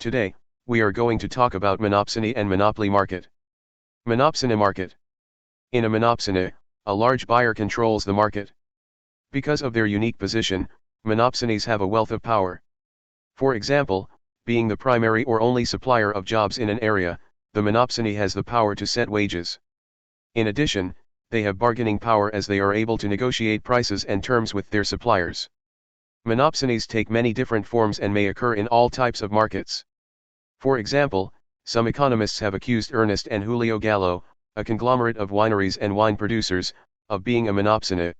Today, we are going to talk about monopsony and monopoly market. Monopsony market. In a monopsony, a large buyer controls the market. Because of their unique position, monopsonies have a wealth of power. For example, being the primary or only supplier of jobs in an area, the monopsony has the power to set wages. In addition, they have bargaining power as they are able to negotiate prices and terms with their suppliers. Monopsonies take many different forms and may occur in all types of markets. For example, some economists have accused Ernest and Julio Gallo, a conglomerate of wineries and wine producers, of being a monopsony.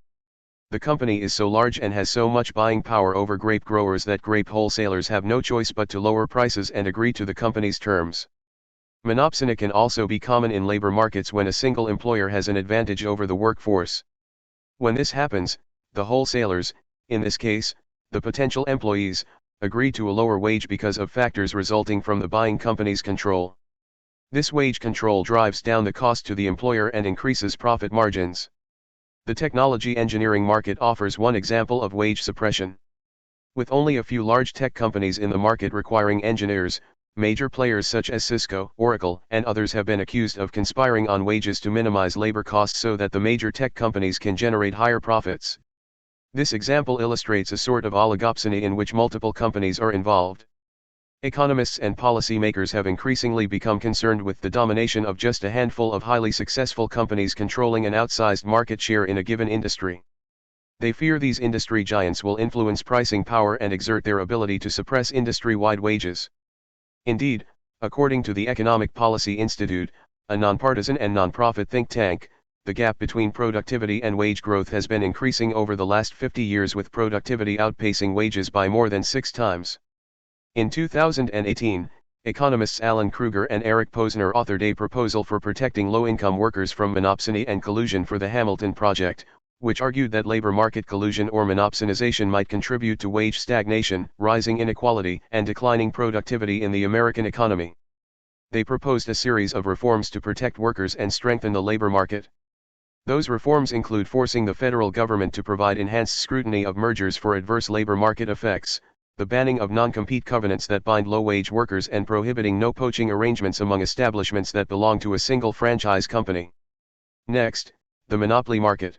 The company is so large and has so much buying power over grape growers that grape wholesalers have no choice but to lower prices and agree to the company's terms. Monopsony can also be common in labor markets when a single employer has an advantage over the workforce. When this happens, the wholesalers, in this case, the potential employees, agree to a lower wage because of factors resulting from the buying company's control. This wage control drives down the cost to the employer and increases profit margins. The technology engineering market offers one example of wage suppression. With only a few large tech companies in the market requiring engineers, major players such as Cisco, Oracle, and others have been accused of conspiring on wages to minimize labor costs so that the major tech companies can generate higher profits. This example illustrates a sort of oligopsony in which multiple companies are involved. Economists and policymakers have increasingly become concerned with the domination of just a handful of highly successful companies controlling an outsized market share in a given industry. They fear these industry giants will influence pricing power and exert their ability to suppress industry-wide wages. Indeed, according to the Economic Policy Institute, a nonpartisan and nonprofit think tank, the gap between productivity and wage growth has been increasing over the last 50 years, with productivity outpacing wages by more than 6 times. In 2018, economists Alan Krueger and Eric Posner authored a proposal for protecting low-income workers from monopsony and collusion for the Hamilton Project, which argued that labor market collusion or monopsonization might contribute to wage stagnation, rising inequality, and declining productivity in the American economy. They proposed a series of reforms to protect workers and strengthen the labor market. Those reforms include forcing the federal government to provide enhanced scrutiny of mergers for adverse labor market effects, the banning of non-compete covenants that bind low-wage workers, and prohibiting no-poaching arrangements among establishments that belong to a single franchise company. Next, the monopoly market.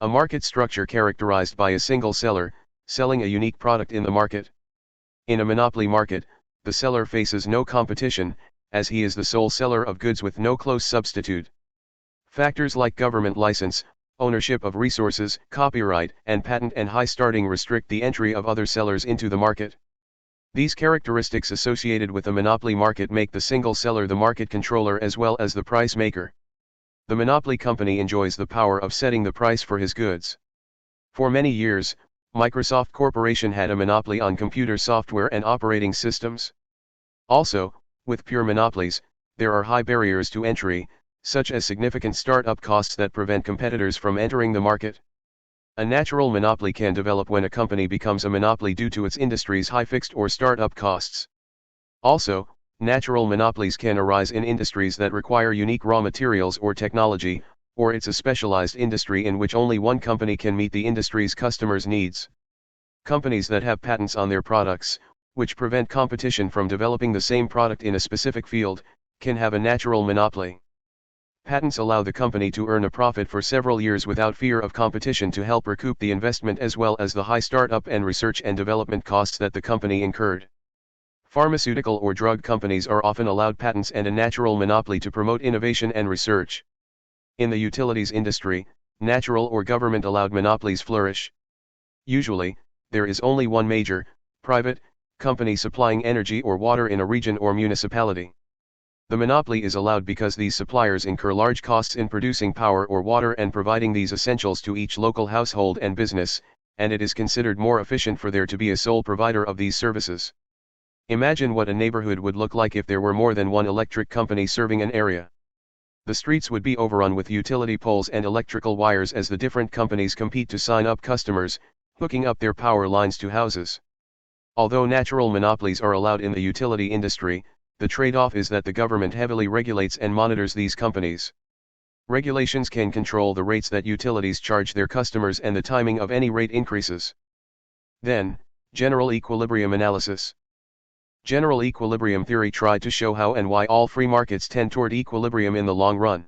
A market structure characterized by a single seller, selling a unique product in the market. In a monopoly market, the seller faces no competition, as he is the sole seller of goods with no close substitute. Factors like government license, ownership of resources, copyright, and patent and high starting restrict the entry of other sellers into the market. These characteristics associated with a monopoly market make the single seller the market controller as well as the price maker. The monopoly company enjoys the power of setting the price for his goods. For many years, Microsoft Corporation had a monopoly on computer software and operating systems. Also, with pure monopolies, there are high barriers to entry, such as significant start-up costs that prevent competitors from entering the market. A natural monopoly can develop when a company becomes a monopoly due to its industry's high fixed or start-up costs. Also, natural monopolies can arise in industries that require unique raw materials or technology, or it's a specialized industry in which only one company can meet the industry's customers' needs. Companies that have patents on their products, which prevent competition from developing the same product in a specific field, can have a natural monopoly. Patents allow the company to earn a profit for several years without fear of competition to help recoup the investment as well as the high startup and research and development costs that the company incurred. Pharmaceutical or drug companies are often allowed patents and a natural monopoly to promote innovation and research. In the utilities industry, natural or government-allowed monopolies flourish. Usually, there is only one major, private, company supplying energy or water in a region or municipality. The monopoly is allowed because these suppliers incur large costs in producing power or water and providing these essentials to each local household and business, and it is considered more efficient for there to be a sole provider of these services. Imagine what a neighborhood would look like if there were more than one electric company serving an area. The streets would be overrun with utility poles and electrical wires as the different companies compete to sign up customers, hooking up their power lines to houses. Although natural monopolies are allowed in the utility industry, the trade-off is that the government heavily regulates and monitors these companies. Regulations can control the rates that utilities charge their customers and the timing of any rate increases. Then, general equilibrium analysis. General equilibrium theory tried to show how and why all free markets tend toward equilibrium in the long run.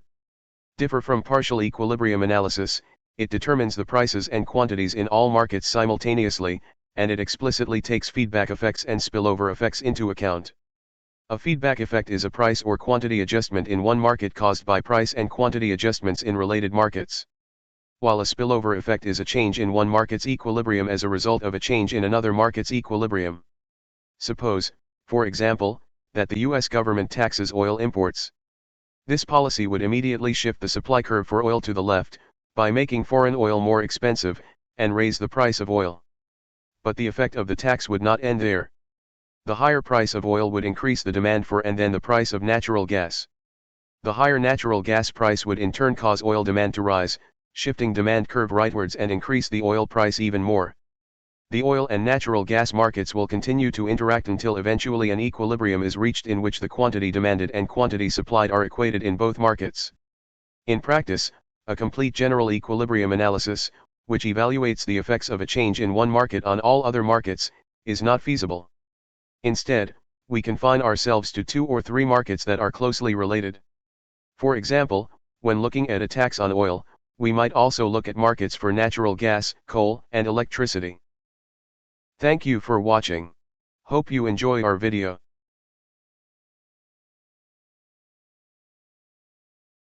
Differ from partial equilibrium analysis, it determines the prices and quantities in all markets simultaneously, and it explicitly takes feedback effects and spillover effects into account. A feedback effect is a price or quantity adjustment in one market caused by price and quantity adjustments in related markets, while a spillover effect is a change in one market's equilibrium as a result of a change in another market's equilibrium. Suppose, for example, that the U.S. government taxes oil imports. This policy would immediately shift the supply curve for oil to the left, by making foreign oil more expensive, and raise the price of oil. But the effect of the tax would not end there. The higher price of oil would increase the demand for and then the price of natural gas. The higher natural gas price would in turn cause oil demand to rise, shifting demand curve rightwards and increase the oil price even more. The oil and natural gas markets will continue to interact until eventually an equilibrium is reached in which the quantity demanded and quantity supplied are equated in both markets. In practice, a complete general equilibrium analysis, which evaluates the effects of a change in one market on all other markets, is not feasible. Instead, we confine ourselves to 2 or 3 markets that are closely related. For example, when looking at a tax on oil, we might also look at markets for natural gas, coal, and electricity. Thank you for watching. Hope you enjoy our video.